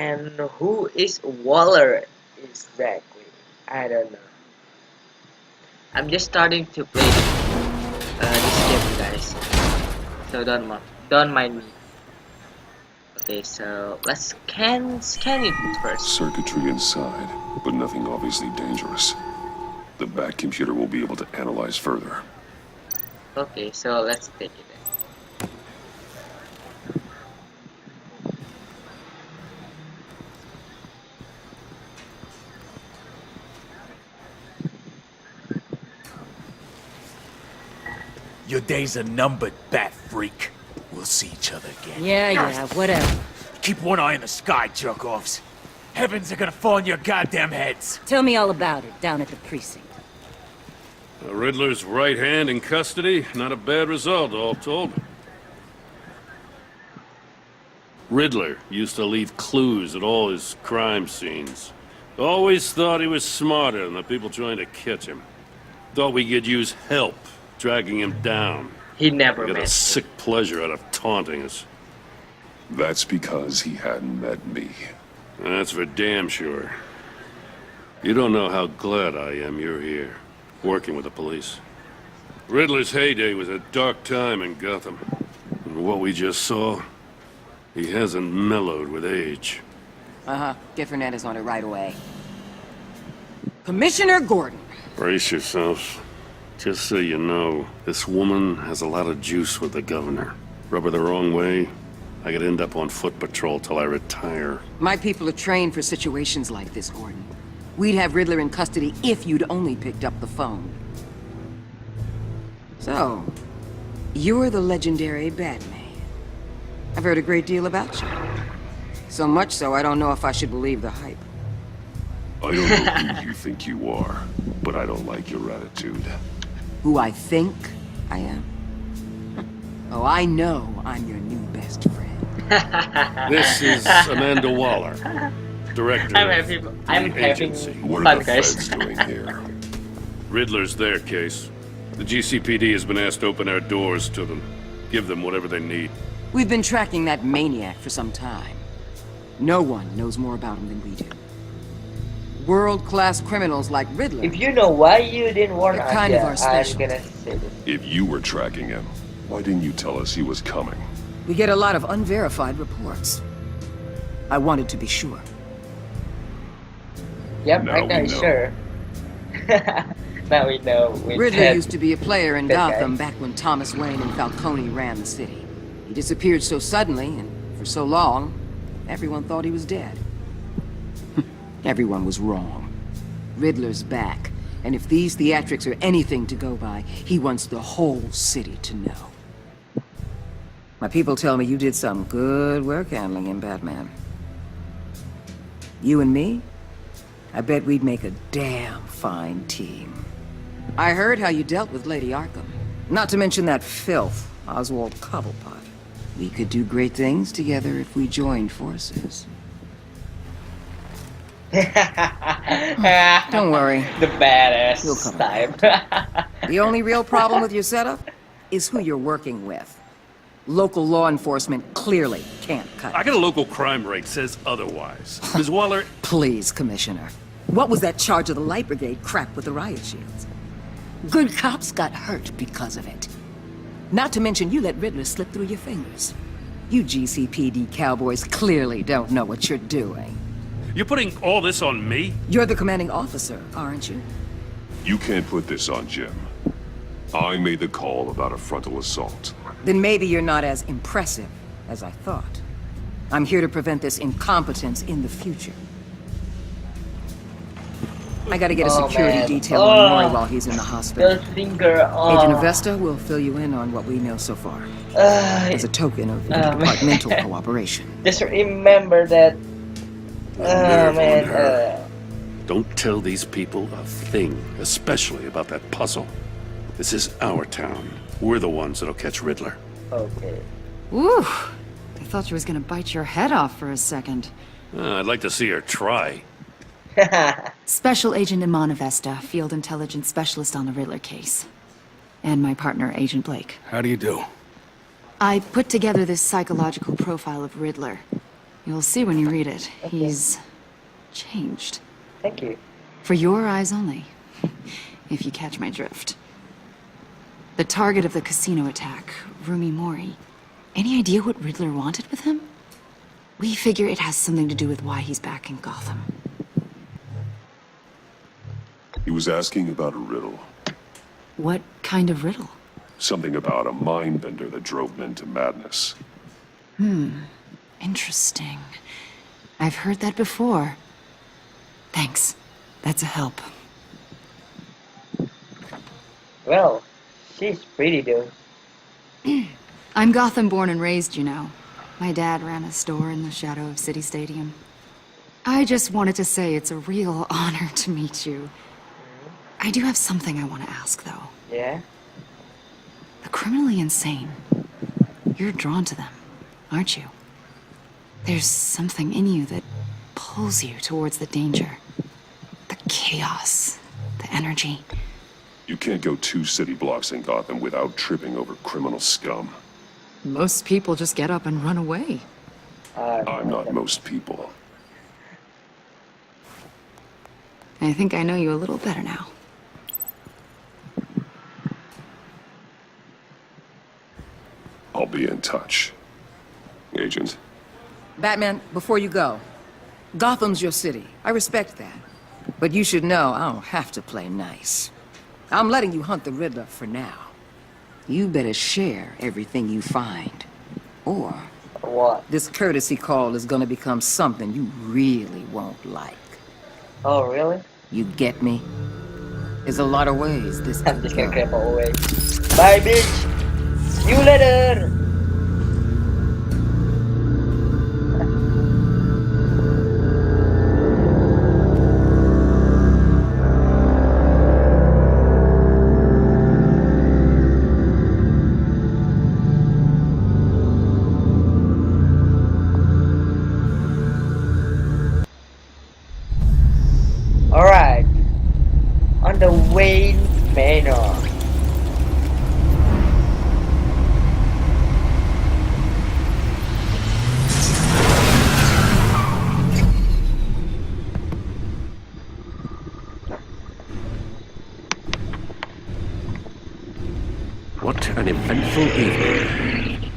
And who is Waller exactly? I don't know. I'm just starting to play this game, guys. So don't mind me. Okay, so let's scan it first. Circuitry inside, but nothing obviously dangerous. The back computer will be able to analyze further. Okay, so let's take it. Your days are numbered, bat freak. We'll see each other again. Yeah, whatever. Keep one eye in the sky, jerk-offs. Heavens are gonna fall on your goddamn heads. Tell me all about it down at the precinct. Riddler's right hand in custody. Not a bad result, all told. Riddler used to leave clues at all his crime scenes. Always thought he was smarter than the people trying to catch him. Thought we could use help dragging him down. He never Got a met sick pleasure out of taunting us. That's because he hadn't met me. That's for damn sure. You don't know how glad I am you're here, working with the police. Riddler's heyday was a dark time in Gotham. And what we just saw, he hasn't mellowed with age. Uh-huh. Get Fernandez on it right away. Commissioner Gordon. Brace yourselves. Just so you know, this woman has a lot of juice with the governor. Rub her the wrong way, I could end up on foot patrol till I retire. My people are trained for situations like this, Gordon. We'd have Riddler in custody if you'd only picked up the phone. So, you're the legendary Batman. I've heard a great deal about you. So much so, I don't know if I should believe the hype. I don't know who you think you are, but I don't like your attitude. Who I think I am? Oh, I know I'm your new best friend. This is Amanda Waller, director I'm of having the agency. What fun, are the guys. feds doing here? Riddler's their case. The GCPD has been asked to open our doors to them. Give them whatever they need. We've been tracking that maniac for some time. No one knows more about him than we do. World-class criminals like Riddler. If you know why you didn't warn They're us, kind of yeah, our I'm specialty. gonna say this. If you were tracking him, why didn't you tell us he was coming? We get a lot of unverified reports. I wanted to be sure. Yep, Now right now, we know. sure. Now we know. With Riddler that- used to be a player in that guy. Gotham back when Thomas Wayne and Falcone ran the city. He disappeared so suddenly and for so long, everyone thought he was dead. Everyone was wrong. Riddler's back, and if these theatrics are anything to go by, he wants the whole city to know. My people tell me you did some good work handling him, Batman. You and me? I bet we'd make a damn fine team. I heard how you dealt with Lady Arkham. Not to mention that filth, Oswald Cobblepot. We could do great things together if we joined forces. Don't worry. The badass You'll come type. The only real problem with your setup is who you're working with. Local law enforcement clearly can't cut I it. got a local crime rate says otherwise. Ms. Waller, Please, Commissioner. What was that charge of the Light Brigade crap with the riot shields? Good cops got hurt because of it. Not to mention you let Riddler slip through your fingers. You GCPD cowboys clearly don't know what you're doing. you're putting all this on me? You're the commanding officer, aren't you? You can't put this on Jim. I made the call about a frontal assault. Then maybe you're not as impressive as I thought. I'm here to prevent this incompetence in the future. I gotta get a Oh, security man. detail on Maury Oh. while he's in the hospital. The finger on. Agent Avesta will fill you in on what we know so far, as a token of interdepartmental cooperation. Just remember that. The nerve on Man. her. Don't tell these people a thing, especially about that puzzle. This is our town. We're the ones that'll catch Riddler. Okay. Ooh, I thought you was gonna bite your head off for a second. I'd like to see her try. Special Agent Iman Avesta, Field Intelligence Specialist on the Riddler case. And my partner, Agent Blake. How do you do? I put together this psychological profile of Riddler. You'll see when you read it. Okay. He's changed. Thank you. For your eyes only, if you catch my drift. The target of the casino attack, Rumi Mori. Any idea what Riddler wanted with him? We figure it has something to do with why he's back in Gotham. He was asking about a riddle. What kind of riddle? Something about a mind bender that drove men to madness. Interesting. I've heard that before. Thanks. That's a help. Well, she's pretty though. I'm Gotham born and raised, you know. My dad ran a store in the shadow of City Stadium. I just wanted to say it's a real honor to meet you. I do have something I want to ask, though. Yeah. The criminally insane. You're drawn to them, aren't you? There's something in you that pulls you towards the danger. The chaos, the energy. You can't go 2 city blocks in Gotham without tripping over criminal scum. Most people just get up and run away. I'm not most people. I think I know you a little better now. I'll be in touch. Agent. Batman, before you go, Gotham's your city. I respect that. But you should know I don't have to play nice. I'm letting you hunt the Riddler for now. You better share everything you find. Or What? this courtesy call is gonna become something you really won't like. Oh, really? You get me? There's a lot of ways this I'm could just gonna go. crap all away. Bye, bitch. See you later. Alright. On the Wayne Manor. What an eventful evening.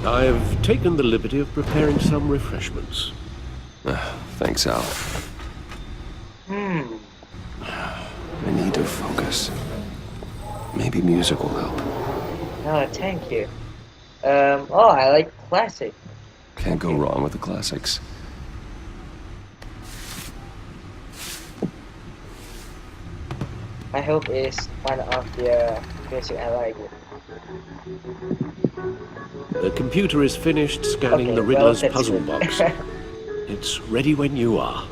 I've taken the liberty of preparing some refreshments. Thanks, Al. I need to focus. Maybe music will help. Oh, thank you. Oh, I like classic. Can't go wrong with the classics. I hope it's one of the music I like it. The computer is finished scanning Okay, the well, Riddler's that's puzzle good. box. It's ready when you are.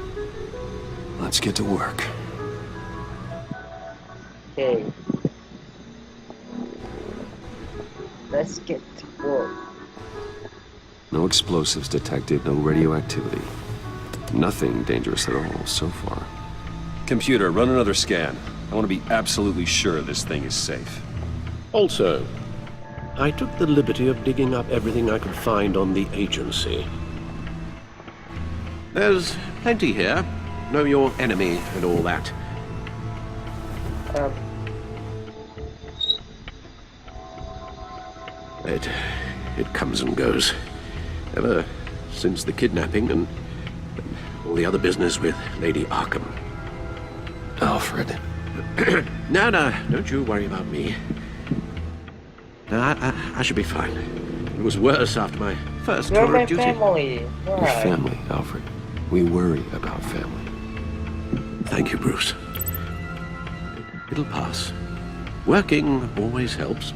Let's get to work. Okay. Let's get to work. No explosives detected, no radioactivity. Nothing dangerous at all so far. Computer, run another scan. I want to be absolutely sure this thing is safe. Also, I took the liberty of digging up everything I could find on the agency. There's plenty here. Know your enemy and all that. Um, It comes and goes. Ever since the kidnapping and all the other business with Lady Arkham. Alfred. No, don't you worry about me. No, I should be fine. It was worse after my first you're tour my of duty. family. Your Right. family, Alfred. We worry about family. Thank you, Bruce. It'll pass. Working always helps.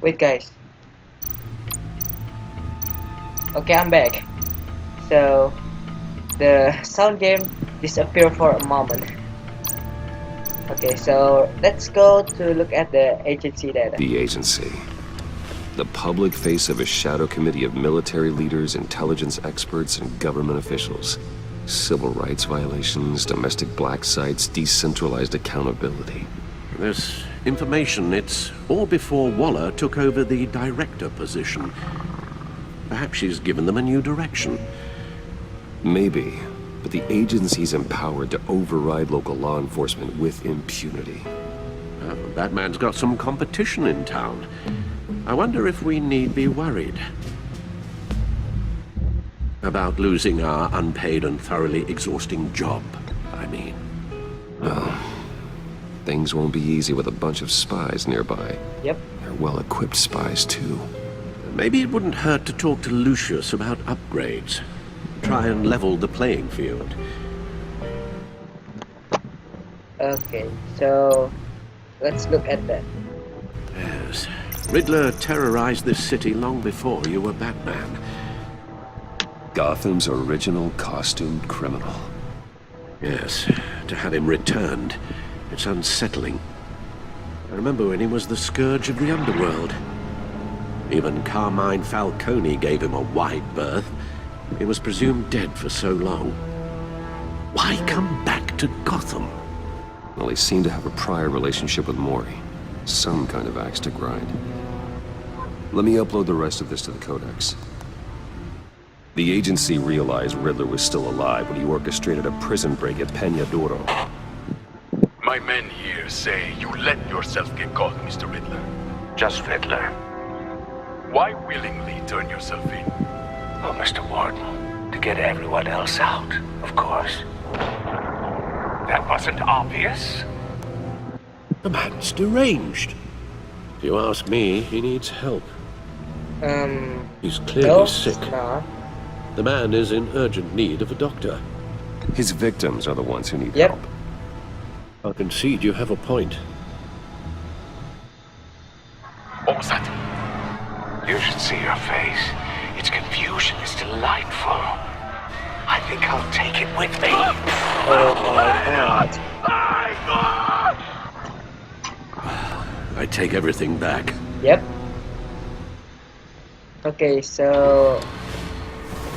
Wait, guys. Okay, I'm back. So, the sound game disappeared for a moment. Okay, so let's go to look at the agency data. The agency. The public face of a shadow committee of military leaders, intelligence experts, and government officials. Civil rights violations, domestic black sites, decentralized accountability. This information, it's all before Waller took over the director position. Perhaps she's given them a new direction. Maybe, but the agency's empowered to override local law enforcement with impunity. That man's got some competition in town. I wonder if we need be worried about losing our unpaid and thoroughly exhausting job, I mean. Well, things won't be easy with a bunch of spies nearby. Yep. They're well-equipped spies, too. Maybe it wouldn't hurt to talk to Lucius about upgrades. Try and level the playing field. Okay, so let's look at that. Yes. Riddler terrorized this city long before you were Batman. Gotham's original costumed criminal. Yes, to have him returned, it's unsettling. I remember when he was the scourge of the underworld. Even Carmine Falcone gave him a wide berth. He was presumed dead for so long. Why come back to Gotham? Well, he seemed to have a prior relationship with Mori. Some kind of axe to grind. Let me upload the rest of this to the Codex. The agency realized Riddler was still alive when he orchestrated a prison break at Peñadoro. My men here say you let yourself get caught, Mr. Riddler. Just Riddler. Why willingly turn yourself in? Oh, Mr. Warden, to get everyone else out, of course. That wasn't obvious. The man's deranged. If you ask me, he needs help. He's clearly No, sick. it's not. The man is in urgent need of a doctor. His victims are the ones who need Yep. help. I'll concede you have a point. What was that? You should see your face. Its confusion is delightful. I think I'll take it with me. Oh my god. I take everything back. Yep. Okay, so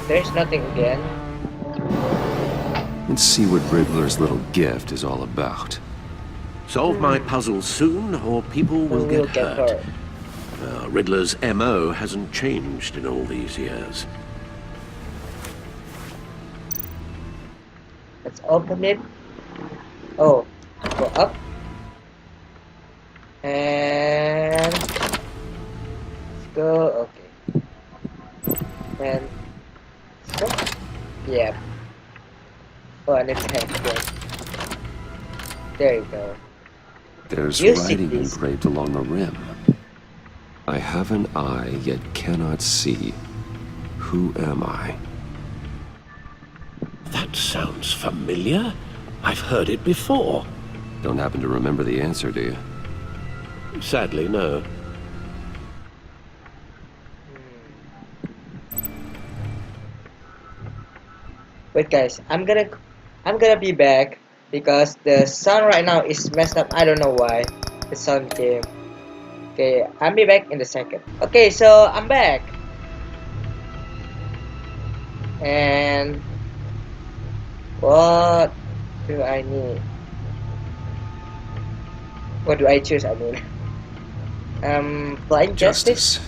there's nothing again. Let's see what Riddler's little gift is all about. Solve my puzzle soon, or people will We'll get hurt. Riddler's MO hasn't changed in all these years. Let's open it. Oh, go up. And let's go. Okay. And so, yeah. Oh, I need to have it. There you go. There's You see writing these. engraved along the rim. I have an eye, yet cannot see. Who am I? That sounds familiar. I've heard it before. Don't happen to remember the answer, do you? Sadly, no. Wait, guys. I'm gonna be back because the sound right now is messed up. I don't know why. The sound came. Okay, I'll be back in a second. Okay, so I'm back. And what do I need? What do I choose? I mean, blind justice.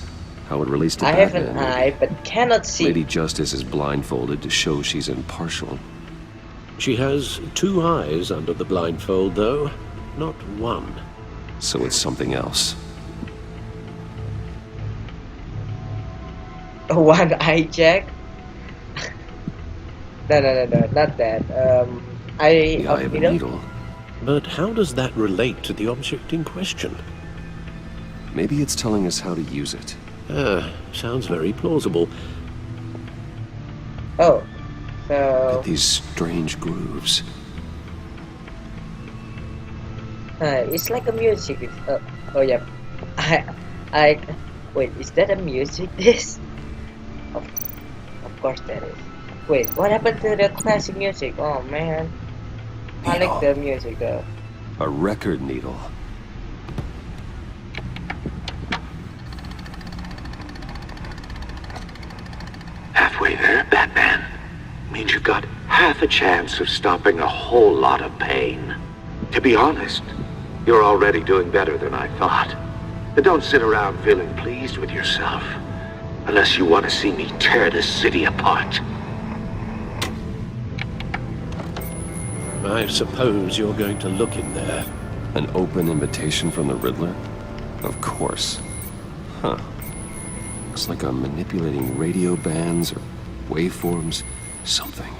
How it relates to I have Batman, an maybe. eye but cannot see. Lady Justice is blindfolded to show she's impartial. She has two eyes under the blindfold, though, not one. So it's something else. One eye check. No, not that. Eye The of eye of a needle. needle. But how does that relate to the object in question? Maybe it's telling us how to use it. Sounds very plausible. Oh, so But these strange grooves. it's like a music. Oh yeah. I wait. Is that a music? This? Of course that is. Wait, what happened to the classic music? Oh man, I like the music though. A record needle. halfway there, Batman. Means you've got half a chance of stopping a whole lot of pain. To be honest, you're already doing better than I thought. But don't sit around feeling pleased with yourself. Unless you want to see me tear this city apart. I suppose you're going to look in there. An open invitation from the Riddler? Of course. Huh. Looks like I'm manipulating radio bands or waveforms. Something.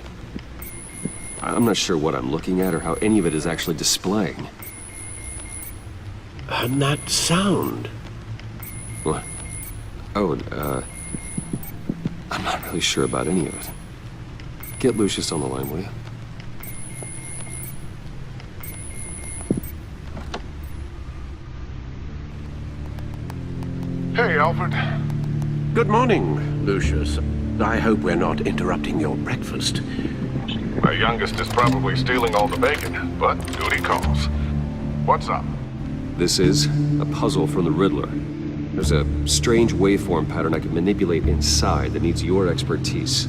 I'm not sure what I'm looking at or how any of it is actually displaying. And that sound. What? Oh, I'm not really sure about any of it. Get Lucius on the line, will you? Hey, Alfred. Good morning, Lucius. I hope we're not interrupting your breakfast. My youngest is probably stealing all the bacon, but duty calls. What's up? This is a puzzle from the Riddler. There's a strange waveform pattern I can manipulate inside that needs your expertise.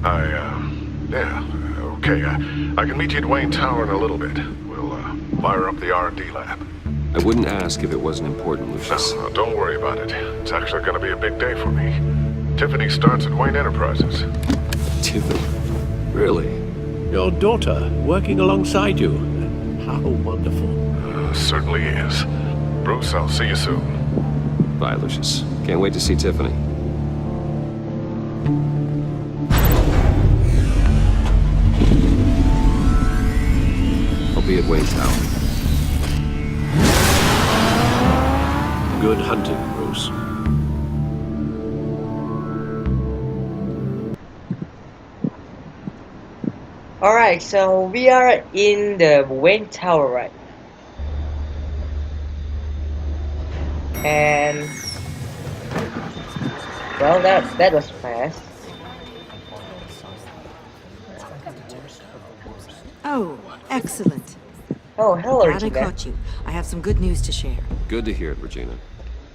Yeah, okay. I can meet you at Wayne Tower in a little bit. We'll, fire up the R&D lab. I wouldn't ask if it wasn't important, Lucius. No, don't worry about it. It's actually gonna be a big day for me. Tiffany starts at Wayne Enterprises. Tiffany? Really? Your daughter working alongside you. How wonderful. Certainly is. Bruce, I'll see you soon. Bye, Lucius. Can't wait to see Tiffany. I'll be at Wayne Tower. Good hunting, Bruce. Alright, so we are in the Wayne Tower right now. And well, that was fast. Oh, excellent. Oh, hello, Glad I Regina. caught you. I have some good news to share. Good to hear it, Regina.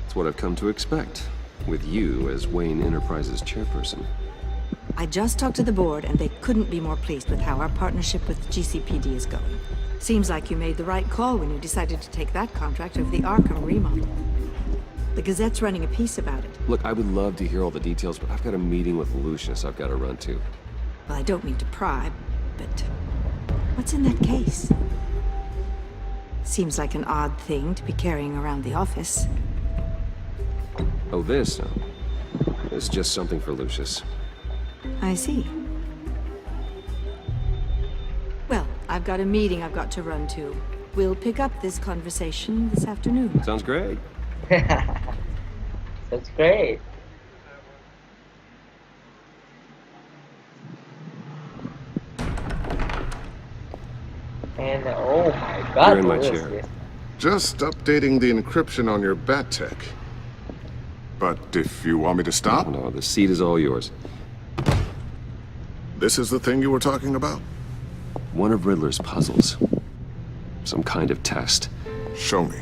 It's what I've come to expect, with you as Wayne Enterprises chairperson. I just talked to the board, and they couldn't be more pleased with how our partnership with GCPD is going. Seems like you made the right call when you decided to take that contract over the Arkham remodel. The Gazette's running a piece about it. Look, I would love to hear all the details, but I've got a meeting with Lucius I've got to run to. Well, I don't mean to pry, but what's in that case? Seems like an odd thing to be carrying around the office. Oh, this? No. It's just something for Lucius. I see. Well, I've got a meeting I've got to run to. We'll pick up this conversation this afternoon. Sounds great. That's great. And oh my god, You're in my what is chair. this? Just updating the encryption on your bat tech. But if you want me to stop, Oh, no, the seat is all yours. this is the thing you were talking about? One of Riddler's puzzles. Some kind of test. Show me.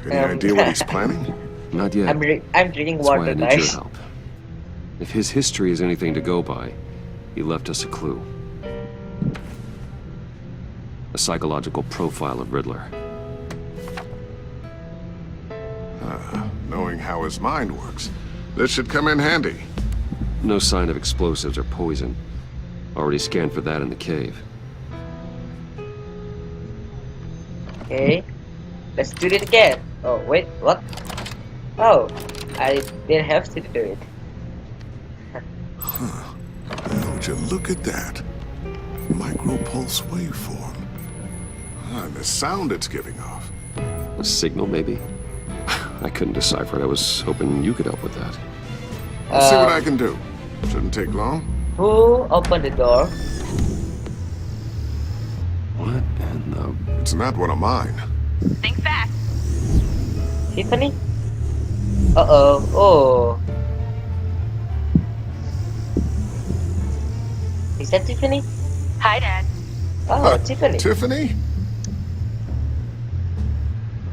Any idea what he's planning? Not yet. I'm drinking That's why I water, need your guys. help. If his history is anything to go by, he left us a clue. A psychological profile of Riddler. Knowing how his mind works, this should come in handy. No sign of explosives or poison. Already scanned for that in the cave. Okay, let's do it again. Oh wait, what? Oh, I didn't have to do it. Now, would you look at that? Micropulse waveform. And the sound it's giving off. A signal, maybe? I couldn't decipher it. I was hoping you could help with that. I'll see what I can do. Shouldn't take long. Who opened the door? What in the... It's not one of mine. Think fast. Tiffany? Uh-oh. Oh. Is that Tiffany? Hi, Dad. Oh, Tiffany. Tiffany?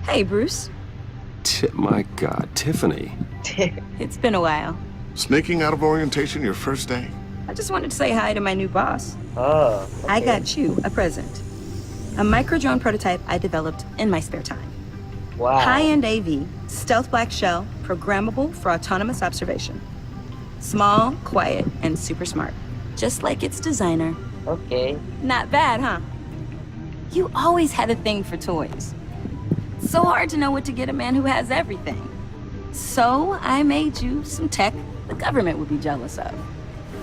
Hey, Bruce. My God, Tiffany. It's been a while. Sneaking out of orientation your first day? I just wanted to say hi to my new boss. Oh, okay. I got you a present. A micro-drone prototype I developed in my spare time. Wow. High-end AV, stealth black shell, programmable for autonomous observation. Small, quiet, and super smart. Just like its designer. Okay. Not bad, huh? You always had a thing for toys. So hard to know what to get a man who has everything. So I made you some tech the government would be jealous of.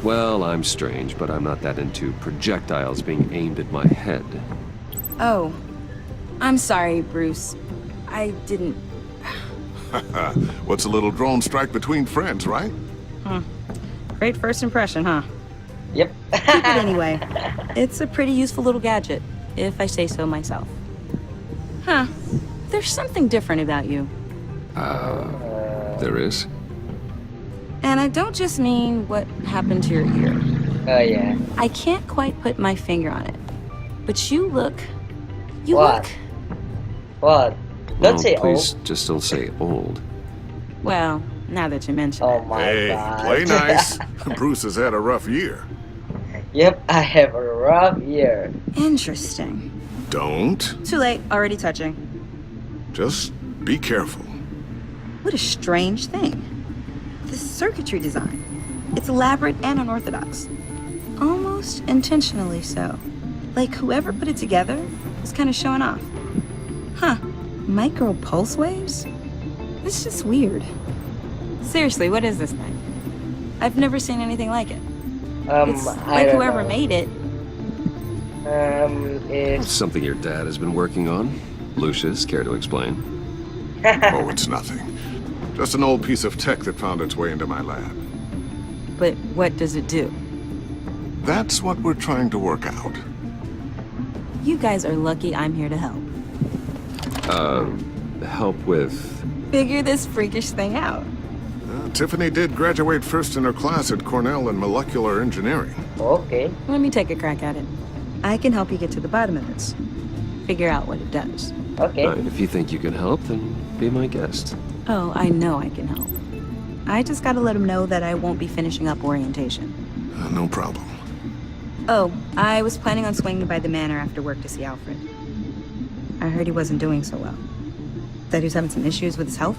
Well, I'm strange, but I'm not that into projectiles being aimed at my head. Oh, I'm sorry, Bruce. I didn't... What's a little drone strike between friends, right? Great first impression, huh? Yep. Keep it anyway. It's a pretty useful little gadget, if I say so myself. Huh. There's something different about you. There is? And I don't just mean what happened to your ear. Oh yeah. I can't quite put my finger on it. But you look... You What? look... What? Don't Well, say please, old. just don't say old. Well, now that you mention Oh it. my Hey, god. play nice. Bruce has had a rough year. Yep, I have a rough year. Interesting. Don't. Too late, already touching. Just be careful. What a strange thing. This circuitry design. It's elaborate and unorthodox. Almost intentionally so. Like whoever put it together was kind of showing off. Huh. Micro pulse waves? It's just weird. Seriously, what is this thing? I've never seen anything like it. It's I like don't whoever know. made it. It's It's something your dad has been working on. Lucius, care to explain? Oh, it's nothing. Just an old piece of tech that found its way into my lab. But what does it do? That's what we're trying to work out. You guys are lucky I'm here to help. Help with... Figure this freakish thing out. Tiffany did graduate first in her class at Cornell in molecular engineering. okay. Let me take a crack at it. I can help you get to the bottom of this. Figure out what it does. Okay. If you think you can help, then be my guest. Oh, I know I can help. I just gotta let him know that I won't be finishing up orientation. No problem. Oh, I was planning on swinging by the manor after work to see Alfred. I heard he wasn't doing so well. That he was having some issues with his health?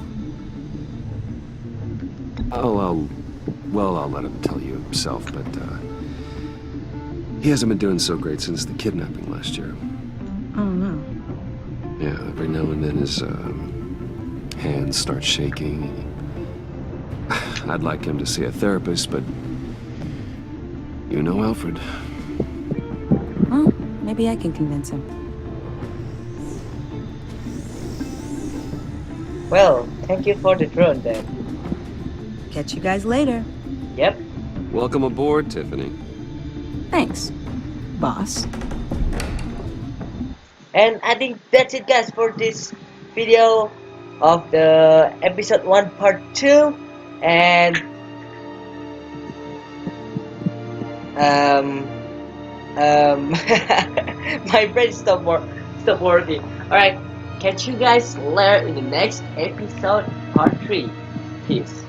Oh, I'll let him tell you himself, but, he hasn't been doing so great since the kidnapping last year. Oh, no. Yeah, every now and then his, hands start shaking. I'd like him to see a therapist, but... You know Alfred. Well, maybe I can convince him. Well, thank you for the drone then. Catch you guys later. Yep. Welcome aboard, Tiffany. Thanks, boss. And I think that's it, guys, for this video of the episode 1 part 2. And my brain stopped working. Alright, catch you guys later in the next episode part 3. Peace.